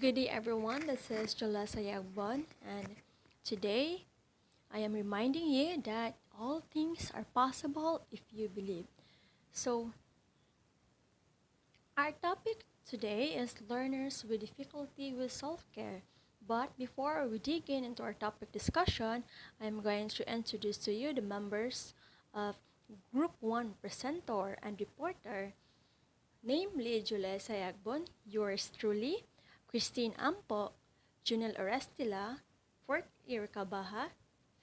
Good day, everyone. This is Jalesa Yagbon, and today I am reminding you that all things are possible if you believe. So, our topic today is learners with difficulty with self care. But before we dig into our topic discussion, I'm going to introduce to you the members of Group 1 presenter and reporter, namely Jules Sayagbon, yours truly, Christine Ampo, Junel Orestila, fourth Erica Baha,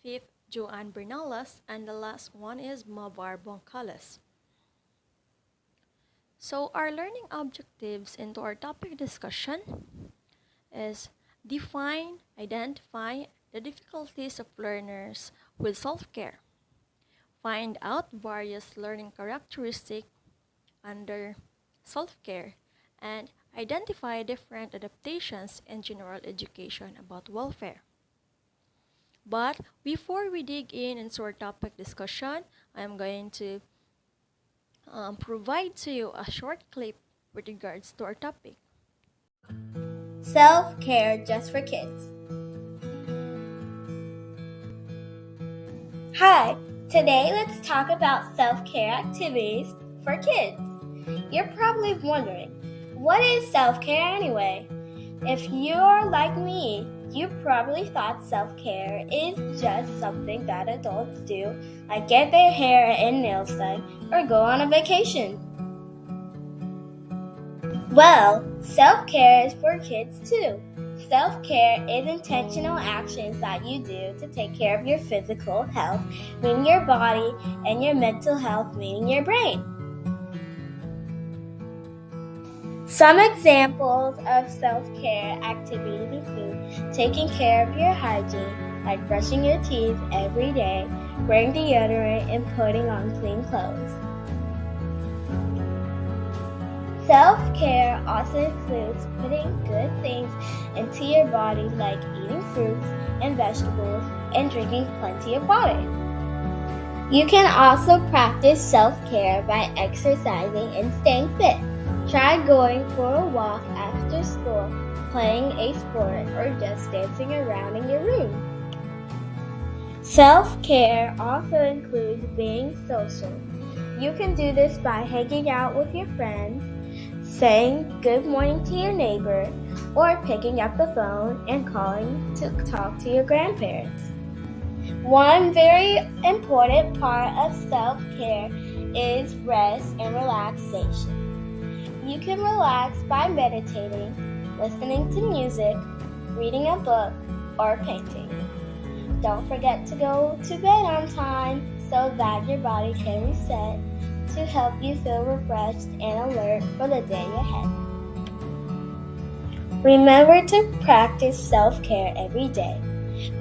fifth Joanne Bernalas, and the last one is Mavar Boncalas. So our learning objectives into our topic discussion is define, identify the difficulties of learners with self-care. Find out various learning characteristics under self-care and identify different adaptations in general education about welfare. But before we dig into our topic discussion, I'm going to provide to you a short clip with regards to our topic. Self-care just for kids. Hi, today let's talk about self-care activities for kids. You're probably wondering, what is self-care anyway? If you're like me, you probably thought self-care is just something that adults do, like get their hair and nails done or go on a vacation. Well, self-care is for kids too. Self-care is intentional actions that you do to take care of your physical health, meaning your body, and your mental health, meaning your brain. Some examples of self-care activities include taking care of your hygiene, like brushing your teeth every day, wearing deodorant, and putting on clean clothes. Self-care also includes putting good things into your body like eating fruits and vegetables and drinking plenty of water. You can also practice self-care by exercising and staying fit. Try going for a walk after school, playing a sport, or just dancing around in your room. Self-care also includes being social. You can do this by hanging out with your friends, saying good morning to your neighbor, or picking up the phone and calling to talk to your grandparents. One very important part of self-care is rest and relaxation. You can relax by meditating, listening to music, reading a book, or painting. Don't forget to go to bed on time so that your body can reset to help you feel refreshed and alert for the day ahead. Remember to practice self-care every day.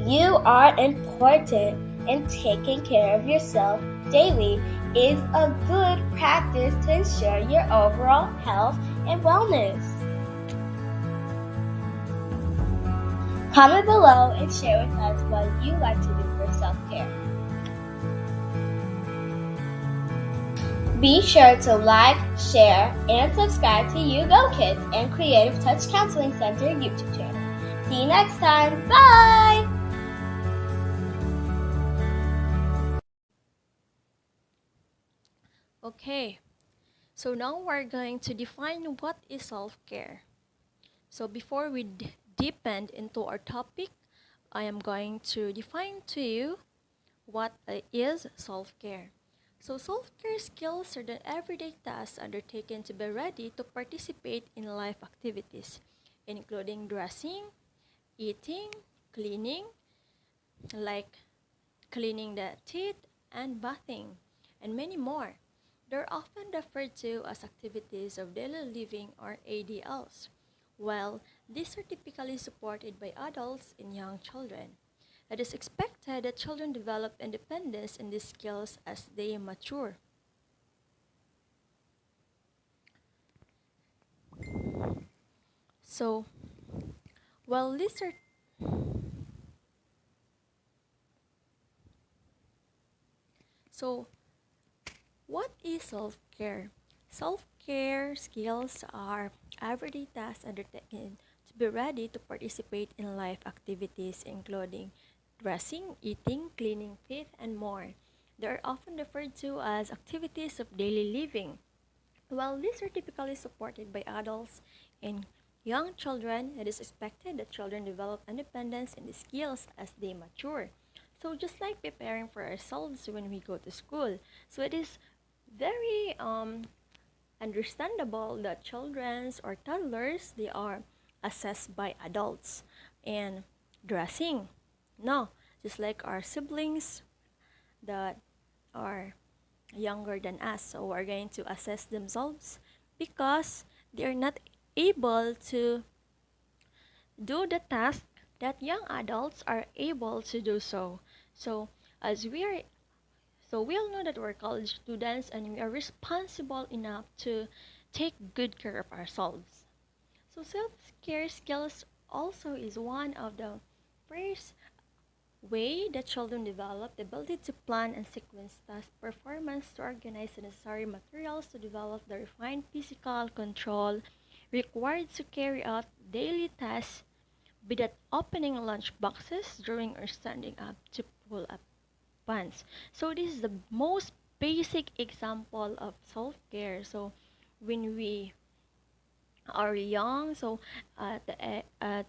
You are important, and taking care of yourself daily is a good practice to ensure your overall health and wellness. Comment below and share with us what you like to do for self-care. Be sure to like, share, and subscribe to You Go Kids and Creative Touch Counseling Center YouTube channel. See you next time. Bye! Okay, so now we're going to define what is self-care. So before we deepen into our topic, I am going to define to you what is self-care. So self-care skills are the everyday tasks undertaken to be ready to participate in life activities, including dressing, eating, cleaning, like cleaning the teeth and bathing, and many more. They're often referred to as activities of daily living or ADLs. Well, these are typically supported by adults and young children. It is expected that children develop independence in these skills as they mature. So, well, these are so what is self-care? Self-care skills are everyday tasks undertaken to be ready to participate in life activities including dressing, eating, cleaning teeth, and more. They are often referred to as activities of daily living. While these are typically supported by adults and young children, it is expected that children develop independence in these skills as they mature. So just like preparing for ourselves when we go to school, so it is very understandable that children's or toddlers they are assessed by adults and dressing. No, just like our siblings that are younger than us. So we're going to assess themselves because they're not able to do the task that young adults are able to do so. So as we are so we all know that we're college students and we are responsible enough to take good care of ourselves. So self-care skills also is one of the first way that children develop the ability to plan and sequence task performance to organize the necessary materials to develop the refined physical control required to carry out daily tasks, be that opening lunch boxes, drawing or standing up to pull up pants. So this is the most basic example of self-care. So when we are young, so at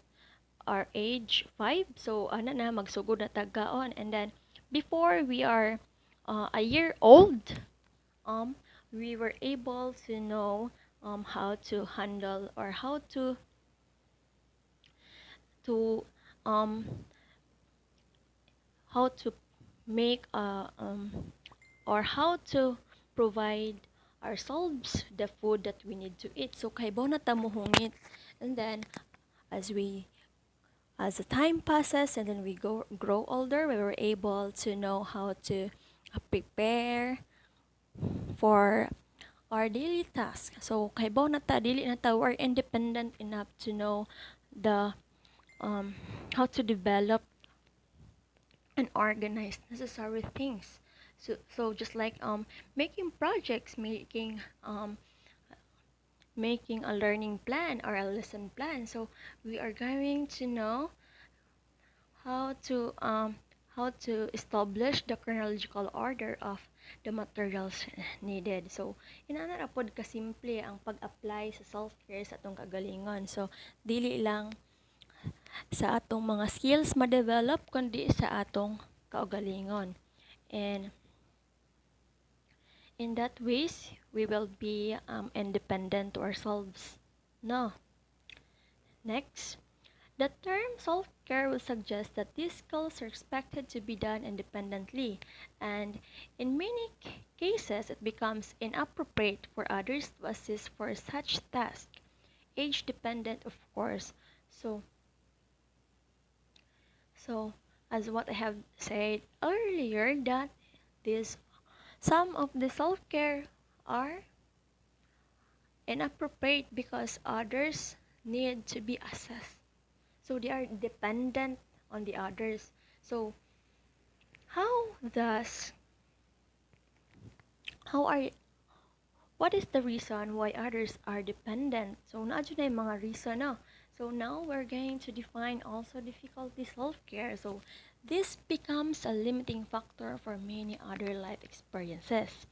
our age 5, so ano na magsugod na tagaon, and then before we are a year old, um we were able to know how to handle or to um how to make or how to provide ourselves the food that we need to eat. So kaibaw na ta muhungit, and then as we as the time passes and then we grow older, we were able to know how to prepare for our daily task. So kaibaw na ta dili na ta we're independent enough to know the how to develop and organize necessary things. So just like making projects, making a learning plan or a lesson plan. So we are going to know how to um, how to establish the chronological order of the materials needed. So inana ra pod ka simple ang pag-apply sa self-care sa atong kagalingon. So dili lang sa atong mga skills ma-develop kundi sa atong kaugalingon. And in that ways, we will be independent to ourselves. No. Next, the term self-care will suggest that these skills are expected to be done independently, and in many cases, it becomes inappropriate for others to assist for such tasks, age-dependent, of course. So, so as what I have said earlier, that this some of the self-care are inappropriate because others need to be assessed. So they are dependent on the others. So how does how are what is the reason why others are dependent? So na na yung mga reason no. So now we're going to define also difficulty self-care. So this becomes a limiting factor for many other life experiences.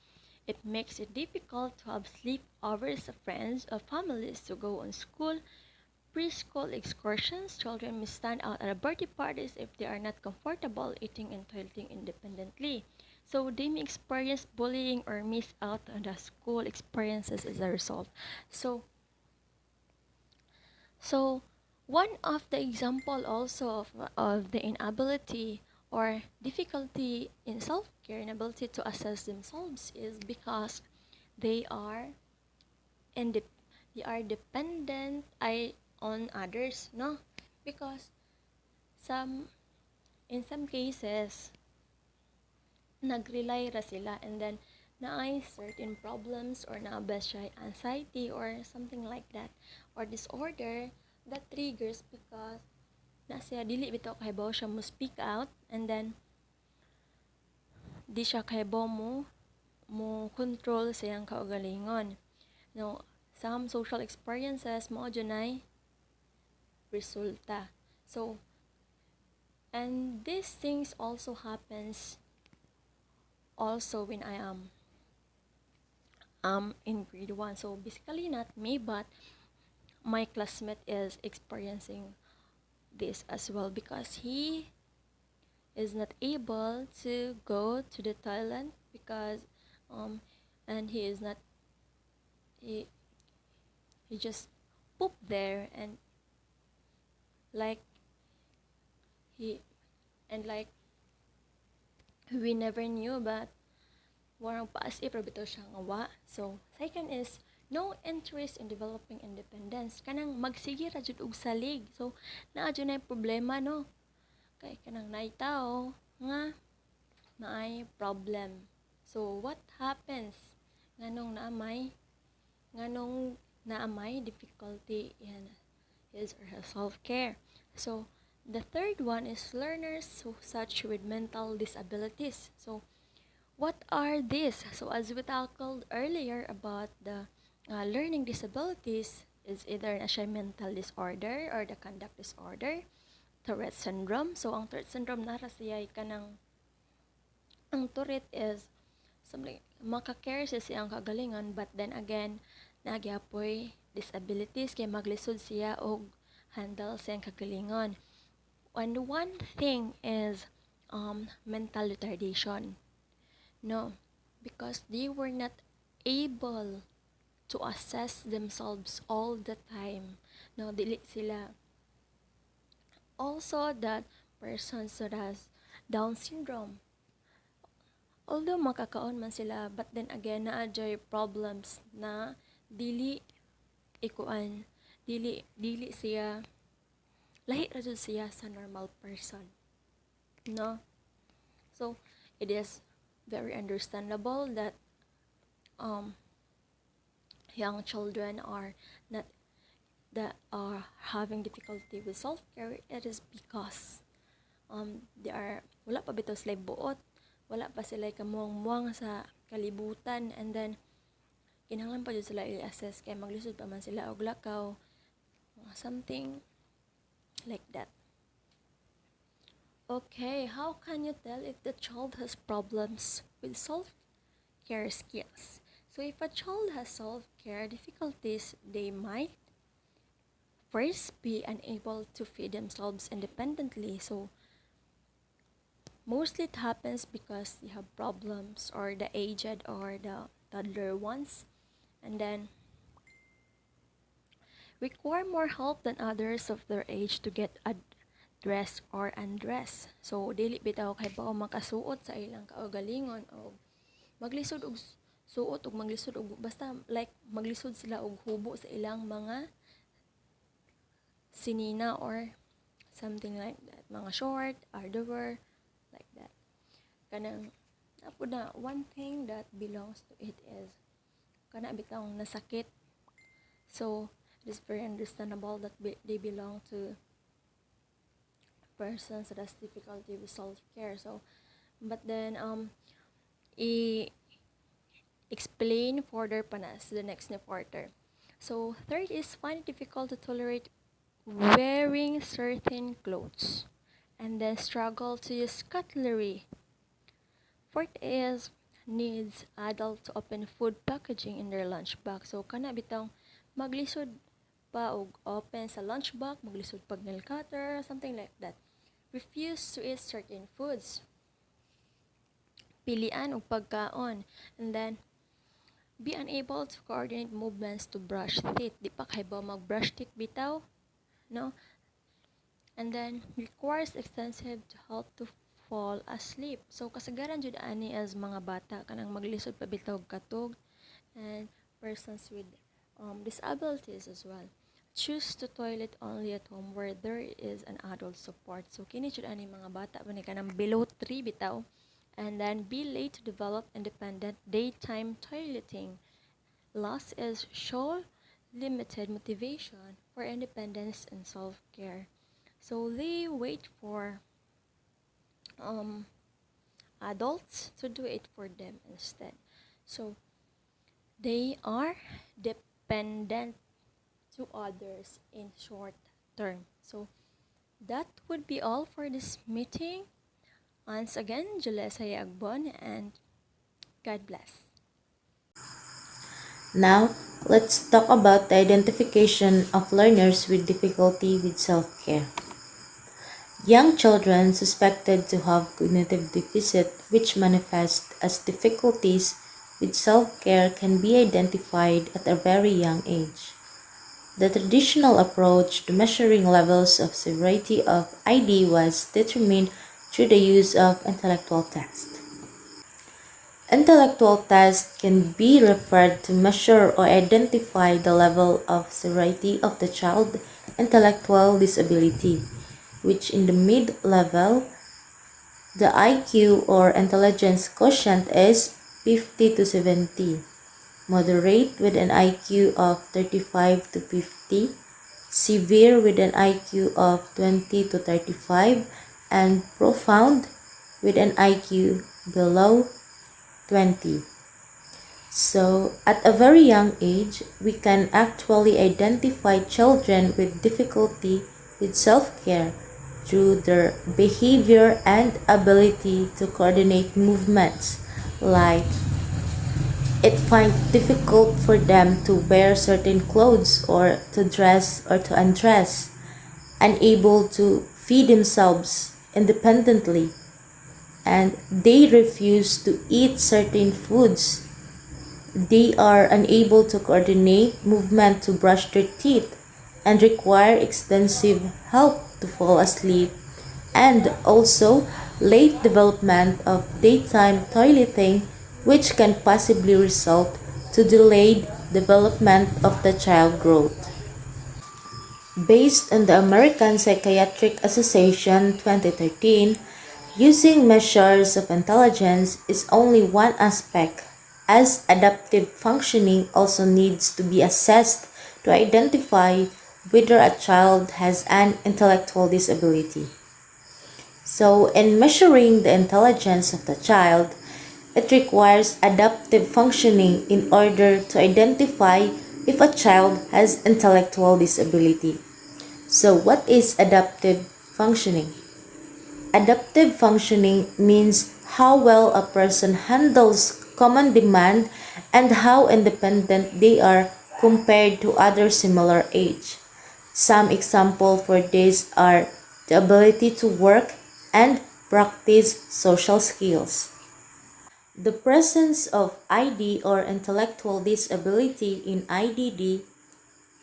It makes it difficult to have sleepovers of friends or families to go on school, preschool excursions. Children may stand out at birthday parties if they are not comfortable eating and toileting independently. So they may experience bullying or miss out on the school experiences as a result. So one of the example also of the inability or difficulty in self-care, inability to assess themselves is because they are they are dependent on others, no? Because in some cases nagrely ra sila, and then naay certain problems or naaba siya anxiety or something like that or disorder that triggers because na siya dili bitaw kahibaw siya mo speak out, and then di siya kahibaw mo control sa iyang kaugalingon. No, some social experiences mo junay resulta. So, and these things also happens also when I am in grade 1. So basically not me, but my classmate is experiencing this as well because he is not able to go to the toilet because um and he he just poop there and like he and like we never knew, but warang paas pero bitaw siya nga wa. So second is no interest in developing independence, kanang magsige ra jud og salig. So naa jud na problema, no, kay kanang naitaw nga naay problem. So what happens nganong naamay difficulty in his or her self-care. So the third one is learners such with mental disabilities. So what are these? So as we tackled earlier about the learning disabilities, is either na siya mental disorder or the conduct disorder, Tourette syndrome. So ang Tourette syndrome nara siya kanang ang Tourette is something maka-care siya siyang kagalingon, but then again nagyapoy disabilities kay maglisod siya og handle siyang kagalingon. And one thing is mental retardation. No, because they were not able to assess themselves all the time. No, dili sila. Also, that persons that has Down syndrome, although makakaon man sila, but then again, na-adjay problems na dili ikuan, dili siya, lahi ra jud siya sa normal person. No? So, it is very understandable that young children are not that are having difficulty with self-care. It is because they are wala pa bitaw sila buot, wala pa sila kamuang-muang sa kalibutan, and then kinahanglan pa jud sila i-assess kay maglisod pa man sila og lakaw, something like that. Okay, how can you tell if the child has problems with self-care skills? So if a child has self-care difficulties, they might first be unable to feed themselves independently. So mostly it happens because they have problems, or the aged or the toddler ones, and then require more help than others of their age to get dress or undress. So dili bitaw kay bao makasuot sa ilang kaugalingon o maglisod og suot og maglisod og basta like maglisod sila og hubo sa ilang mga sinina or something like that, mga short, underwear, like that. Kanang apo na one thing that belongs to it is kana bitang nasakit. So it is very understandable that they belong to persons that has difficulty with self-care. So but then explain further pa na sa the next reporter. So third is find it difficult to tolerate wearing certain clothes, and then struggle to use cutlery. Fourth is needs adult to open food packaging in their lunchbox. So kana bitang maglisod pa og open sa lunchbox, maglisod pag nail cutter, something like that. Refuse to eat certain foods, pilian og pagkaon, and then be unable to coordinate movements to brush teeth. Di pa kay ba mag-brush teeth bitaw? No? And then requires extensive help to fall asleep. So kasagaran jud ani as mga bata kanang maglisod pa bitaw katog, and persons with disabilities as well. Choose to toilet only at home where there is an adult support. So kini jud ani mga bata man kanang below 3 bitaw, and then be late to develop independent daytime toileting. Last is show limited motivation for independence and self-care. So they wait for adults to do it for them instead. So they are dependent to others, in short term. So that would be all for this meeting. Once again, Julessa Agbon, and God bless. Now, let's talk about the identification of learners with difficulty with self-care. Young children suspected to have cognitive deficit which manifest as difficulties with self-care can be identified at a very young age. The traditional approach to measuring levels of severity of ID was determined through the use of intellectual tests. Intellectual tests can be referred to measure or identify the level of severity of the child's intellectual disability, which in the mid-level, the IQ or intelligence quotient is 50 to 70, moderate with an IQ of 35 to 50, severe with an IQ of 20 to 35, and profound with an IQ below 20. So, at a very young age, we can actually identify children with difficulty with self-care through their behavior and ability to coordinate movements, like it finds difficult for them to wear certain clothes or to dress or to undress, unable to feed themselves independently, and they refuse to eat certain foods. They are unable to coordinate movement to brush their teeth and require extensive help to fall asleep, and also late development of daytime toileting, which can possibly result to delayed development of the child growth. Based on the American Psychiatric Association 2013, using measures of intelligence is only one aspect, as adaptive functioning also needs to be assessed to identify whether a child has an intellectual disability. So, in measuring the intelligence of the child, it requires adaptive functioning in order to identify if a child has intellectual disability. So, what is adaptive functioning? Adaptive functioning means how well a person handles common demand and how independent they are compared to other similar age. Some examples for this are the ability to work and practice social skills. The presence of ID or intellectual disability in IDD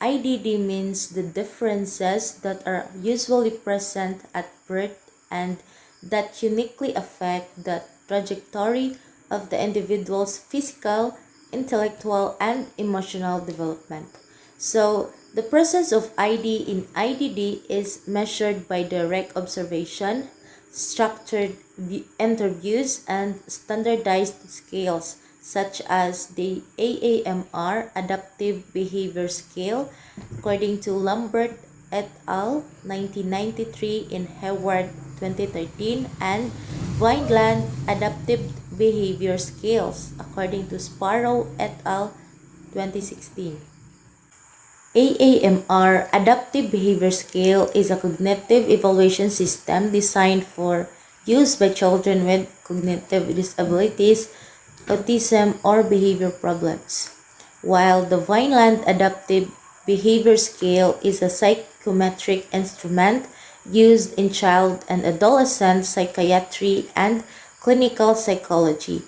means the differences that are usually present at birth and that uniquely affect the trajectory of the individual's physical, intellectual, and emotional development. So, the presence of ID in IDD is measured by direct observation, structured interviews, and standardized scales such as the AAMR Adaptive Behavior Scale, according to Lambert et al. 1993 in Hayward 2013, and Vineland Adaptive Behavior Scales, according to Sparrow et al. 2016. AAMR Adaptive Behavior Scale is a cognitive evaluation system designed for use by children with cognitive disabilities, autism, or behavior problems, while the Vineland Adaptive Behavior Scale is a psychometric instrument used in child and adolescent psychiatry and clinical psychology.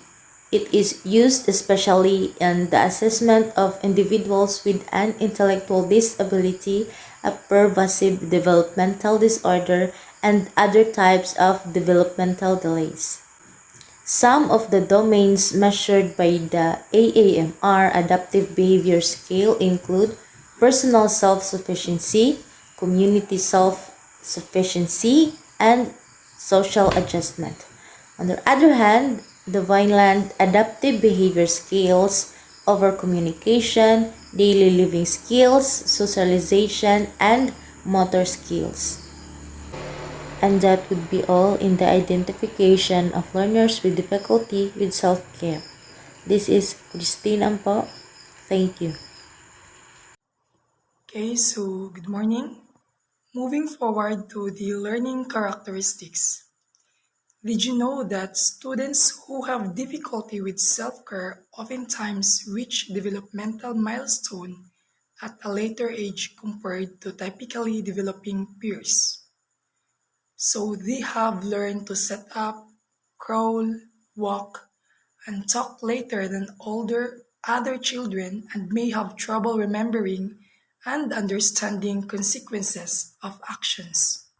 It is used especially in the assessment of individuals with an intellectual disability, a pervasive developmental disorder, and other types of developmental delays. Some of the domains measured by the AAMR Adaptive Behavior Scale include personal self-sufficiency, community self-sufficiency, and social adjustment. On the other hand, the Vineland Adaptive Behavior Scales over communication, daily living skills, socialization, and motor skills. And that would be all in the identification of learners with difficulty with self-care. This is Christine Ampo. Thank you. Okay, so good morning. Moving forward to the learning characteristics. Did you know that students who have difficulty with self-care oftentimes reach developmental milestone at a later age compared to typically developing peers? So they have learned to set up, crawl, walk, and talk later than older other children and may have trouble remembering and understanding consequences of actions.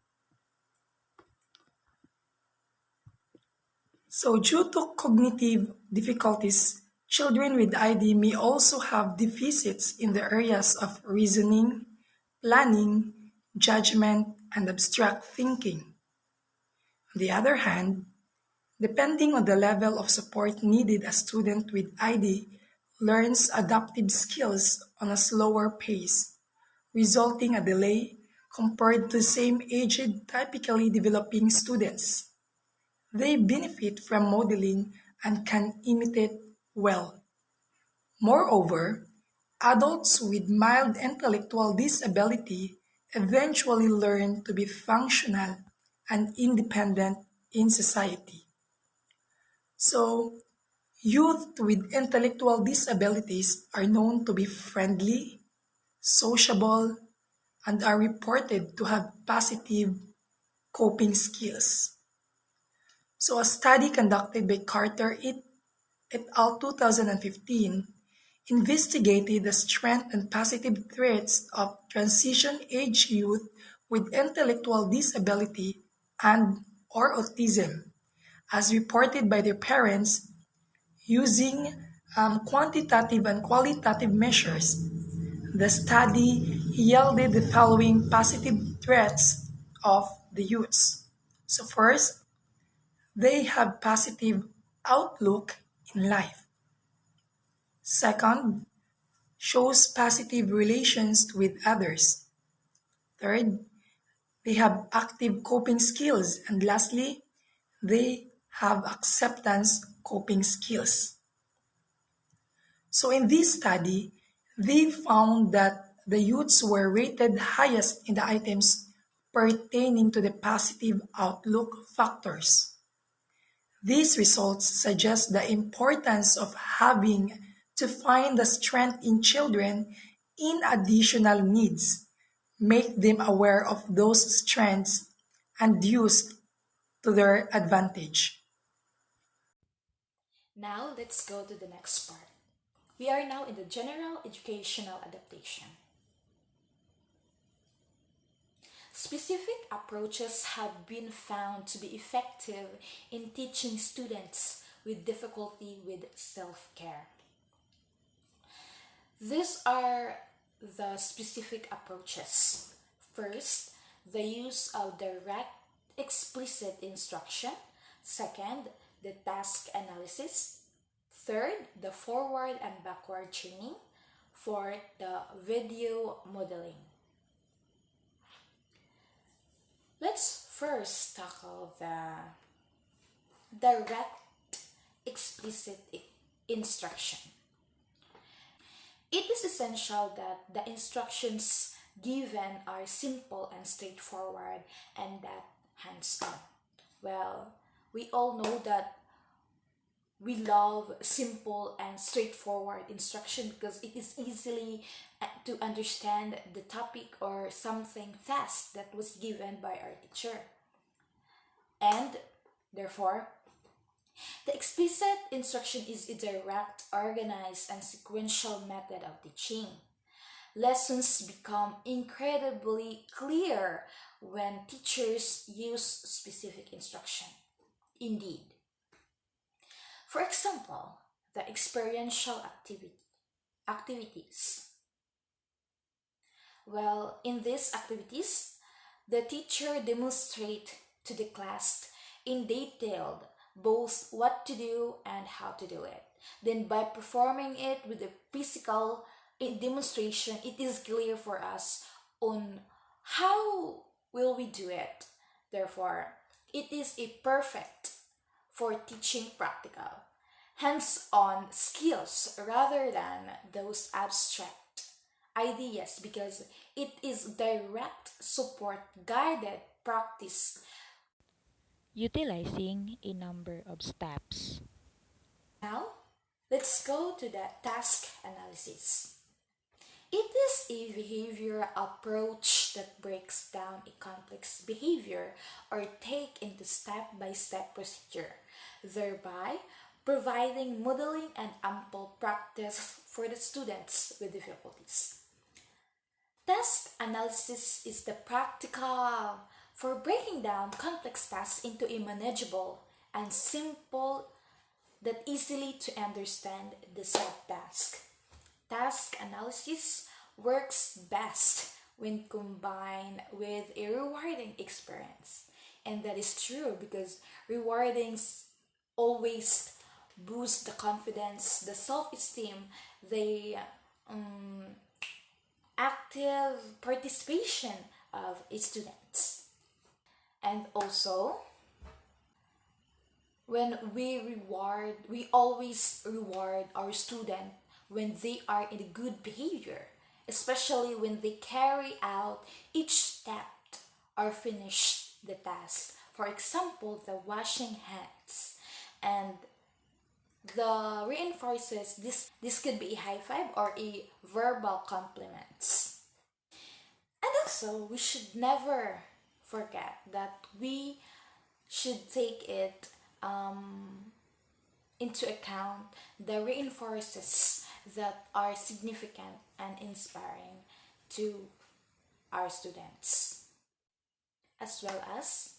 So, due to cognitive difficulties, children with ID may also have deficits in the areas of reasoning, planning, judgment, and abstract thinking. On the other hand, depending on the level of support needed, a student with ID learns adaptive skills on a slower pace, resulting a delay compared to same-aged typically developing students. They benefit from modeling and can imitate well. Moreover, adults with mild intellectual disability eventually learn to be functional and independent in society. So, youth with intellectual disabilities are known to be friendly, sociable, and are reported to have positive coping skills. So, a study conducted by Carter et al. 2015 investigated the strength and positive traits of transition age youth with intellectual disability and or autism as reported by their parents using quantitative and qualitative measures. The study yielded the following positive traits of the youths. So first, they have positive outlook in life. Second, shows positive relations with others. Third, they have active coping skills. And lastly, they have acceptance coping skills. So in this study, they found that the youths were rated highest in the items pertaining to the positive outlook factors. These results suggest the importance of having to find the strength in children in additional needs, make them aware of those strengths, and use to their advantage. Now let's go to the next part. We are now in the general educational adaptation. Specific approaches have been found to be effective in teaching students with difficulty with self-care. These are the specific approaches. First, the use of direct, explicit instruction. Second, the task analysis. Third, the forward and backward training. Fourth, the video modeling. Let's first tackle the direct, explicit instruction. It is essential that the instructions given are simple and straightforward and that hands-on. Well, we all know that we love simple and straightforward instruction because it is easily to understand the topic or something fast that was given by our teacher. And therefore, the explicit instruction is a direct, organized, and sequential method of teaching. Lessons become incredibly clear when teachers use specific instruction. Indeed. For example, the experiential activities. Well, in these activities, the teacher demonstrates to the class in detail both what to do and how to do it. Then by performing it with a physical demonstration, it is clear for us on how will we do it. Therefore, it is a perfect for teaching practical, hands-on skills rather than those ideas because it is direct support guided practice utilizing a number of steps. now. Let's go to the task analysis. It is a behavioral approach that breaks down a complex behavior or take into step-by-step procedure, thereby providing modeling and ample practice for the students with difficulties. Task analysis is the practical for breaking down complex tasks into a manageable and simple that easily to understand the subtask. Task analysis works best when combined with a rewarding experience. And that is true because rewardings always boost the confidence, the self-esteem, the active participation of students. And also, we always reward our student when they are in a good behavior, especially when they carry out each step or finish the task. For example, the washing hands. And the reinforces this could be a high five or a verbal compliments. And also, we should never forget that we should take it into account the reinforces that are significant and inspiring to our students. As well as,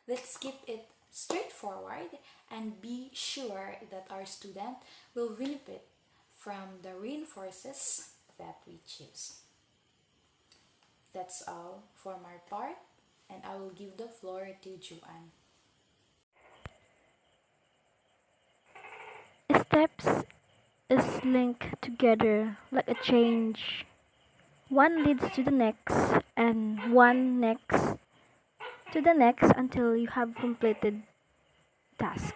let's keep it straightforward and be sure that our student will benefit from the reinforces that we choose. That's all for my part, and I will give the floor to Juan. Steps is linked together like a change. One leads to the next and one next to the next until you have completed task.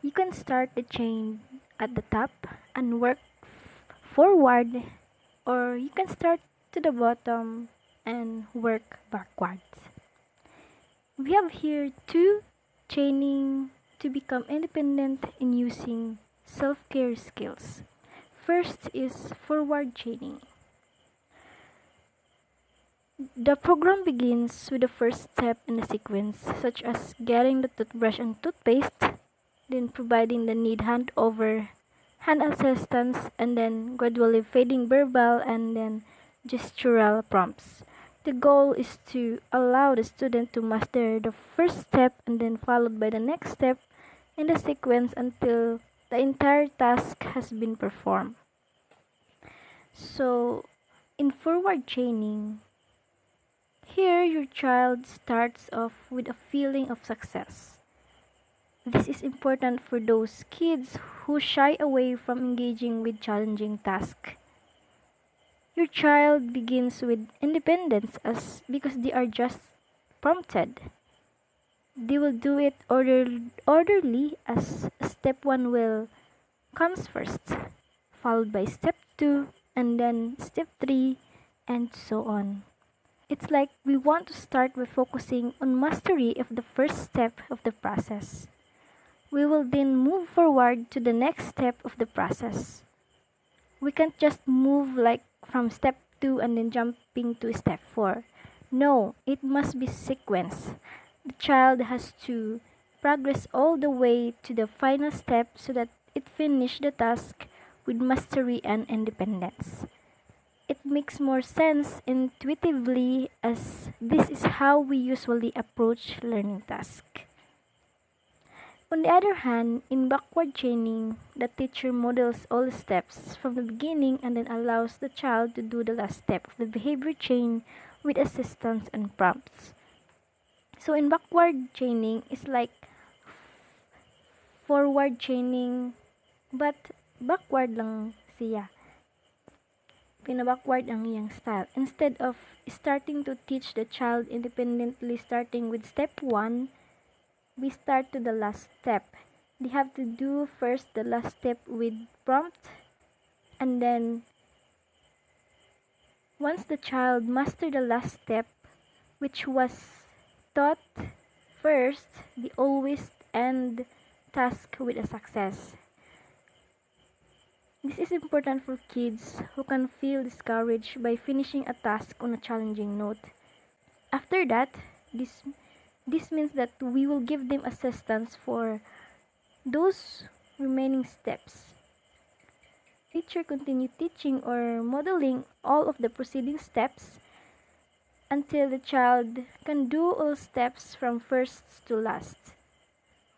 You can start the chain at the top and work forward, or you can start to the bottom and work backwards. We have here two chaining to become independent in using self-care skills. First is forward chaining. The program begins with the first step in the sequence, such as getting the toothbrush and toothpaste, then providing the need handover, hand assistance, and then gradually fading verbal and then gestural prompts. The goal is to allow the student to master the first step and then followed by the next step in the sequence until the entire task has been performed. So, in forward chaining, here your child starts off with a feeling of success. This is important for those kids who shy away from engaging with challenging tasks. Your child begins with independence because they are just prompted. They will do it orderly as step 1 will comes first, followed by step 2 and then step 3 and so on. It's like we want to start by focusing on mastery of the first step of the process. We will then move forward to the next step of the process. We can't just move like from step 2 and then jumping to step 4. No, it must be sequence. The child has to progress all the way to the final step so that it finish the task with mastery and independence. It makes more sense intuitively as this is how we usually approach learning tasks. On the other hand, in backward chaining, the teacher models all steps from the beginning and then allows the child to do the last step of the behavior chain with assistance and prompts. So in backward chaining, it's like forward chaining but backward lang siya. Pinabackward ang iyang style. Instead of starting to teach the child independently starting with step 1, we start to the last step. They have to do first the last step with prompt and then Once the child mastered the last step, which was taught first, they always end task with a success. This is important for kids who can feel discouraged by finishing a task on a challenging note. After that, this this means that we will give them assistance for those remaining steps. Teacher continue teaching or modeling all of the preceding steps until the child can do all steps from first to last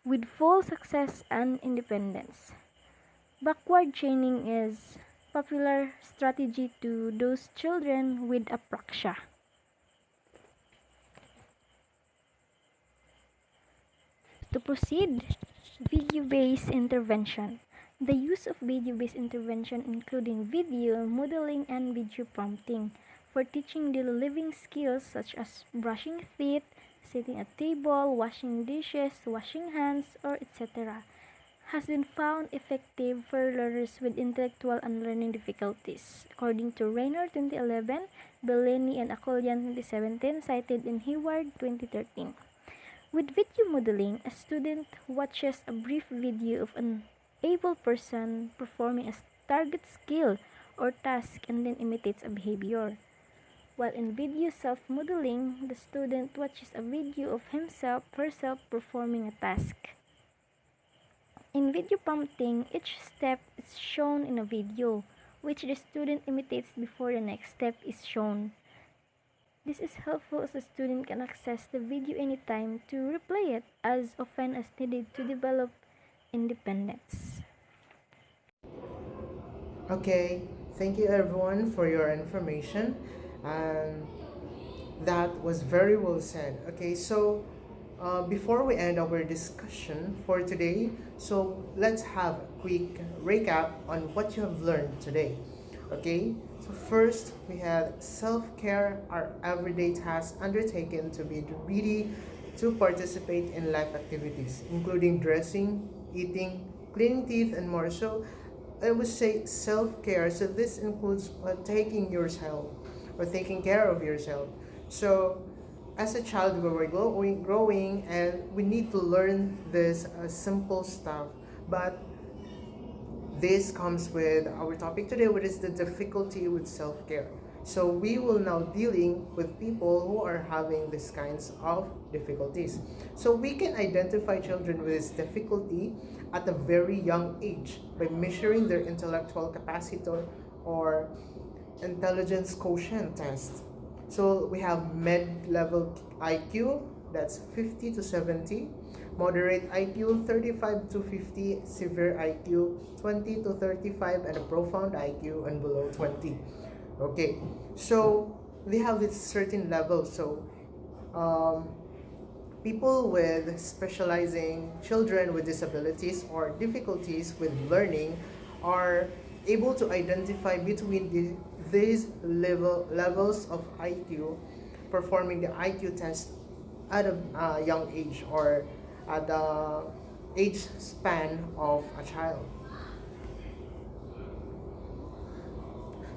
with full success and independence. Backward chaining is popular strategy to those children with apraxia. To proceed, video-based intervention. The use of video-based intervention including video, modeling, and video prompting for teaching daily living skills such as brushing teeth, sitting at table, washing dishes, washing hands, or etc. has been found effective for learners with intellectual and learning difficulties, according to Raynor 2011, Bellini and Akolyan 2017, cited in Hayward 2013. With video modeling, a student watches a brief video of an able person performing a target skill or task and then imitates a behavior. While in video self-modeling, the student watches a video of herself performing a task. In video prompting, each step is shown in a video, which the student imitates before the next step is shown. This is helpful as the student can access the video anytime to replay it as often as needed to develop independence. Okay, thank you everyone for your information, and that was very well said. Okay, so before we end our discussion for today, so let's have a quick recap on what you have learned today. Okay, so first we had self-care, our everyday tasks undertaken to be ready to participate in life activities, including dressing, eating, cleaning teeth, and more. So I would say self-care. So this includes taking yourself or taking care of yourself. So as a child, we were growing, and we need to learn this simple stuff. But this comes with our topic today, which is the difficulty with self-care. So we will now dealing with people who are having these kinds of difficulties. So we can identify children with this difficulty at a very young age by measuring their intellectual capacity or intelligence quotient test. So we have mid-level IQ, that's 50 to 70, moderate IQ 35 to 50, severe IQ 20 to 35, and a profound IQ and below 20. Okay, so they have this certain level. So people with specializing children with disabilities or difficulties with learning are able to identify between these levels of IQ, performing the IQ test at a young age or at the age span of a child.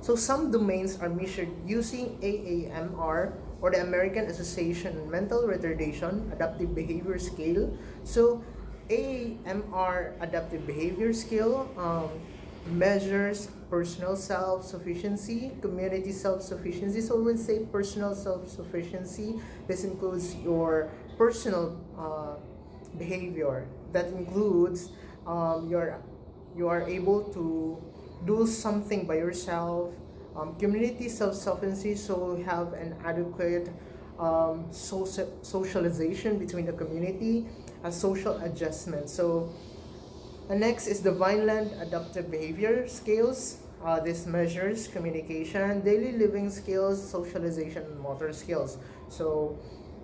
So some domains are measured using AAMR, or the American Association on Mental Retardation Adaptive Behavior Scale. So AAMR Adaptive Behavior Scale measures personal self-sufficiency, community self-sufficiency. So we'll say personal self-sufficiency. This includes your personal behavior. That includes you are able to do something by yourself. Community self-sufficiency, so we have an adequate socialization between the community, a social adjustment. So next is the Vineland Adaptive Behavior Scales. This measures communication, daily living skills, socialization, and motor skills. So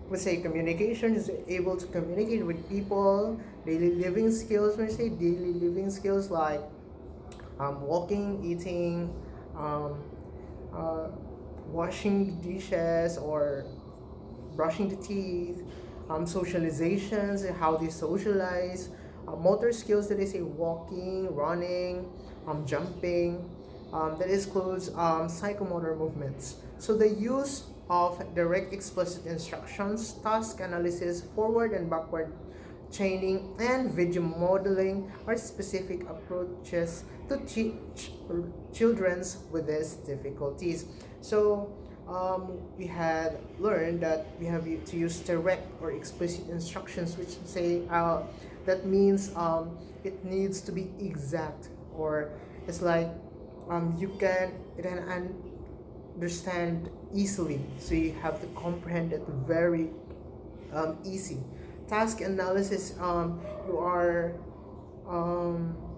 we say communication is able to communicate with people. Daily living skills, when we say daily living skills like walking, eating, washing the dishes or brushing the teeth, socializations, how they socialize, motor skills that they say walking, running, jumping, that includes psychomotor movements. So the use of direct explicit instructions, task analysis, forward and backward chaining, and video modeling are specific approaches to teach children with these difficulties. So we had learned that we have to use direct or explicit instructions, which say that means it needs to be exact, or it's like you can understand easily, so you have to comprehend it very easy. Task analysis, you are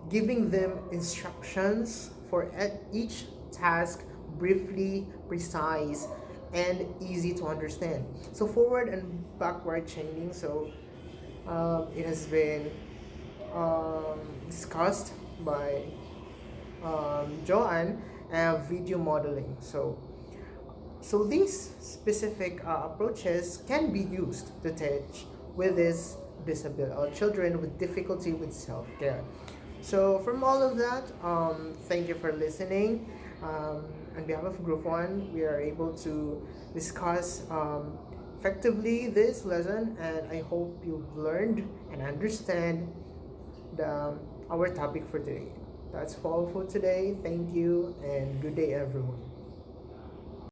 giving them instructions for each task, briefly, precise, and easy to understand. So forward and backward chaining, so it has been discussed by Joanne, and video modeling. So these specific approaches can be used to teach with this disability or children with difficulty with self-care. So from all of that, thank you for listening. On behalf of Group 1, we are able to discuss effectively this lesson, and I hope you've learned and understand our topic for today. That's all for today. Thank you and good day, everyone.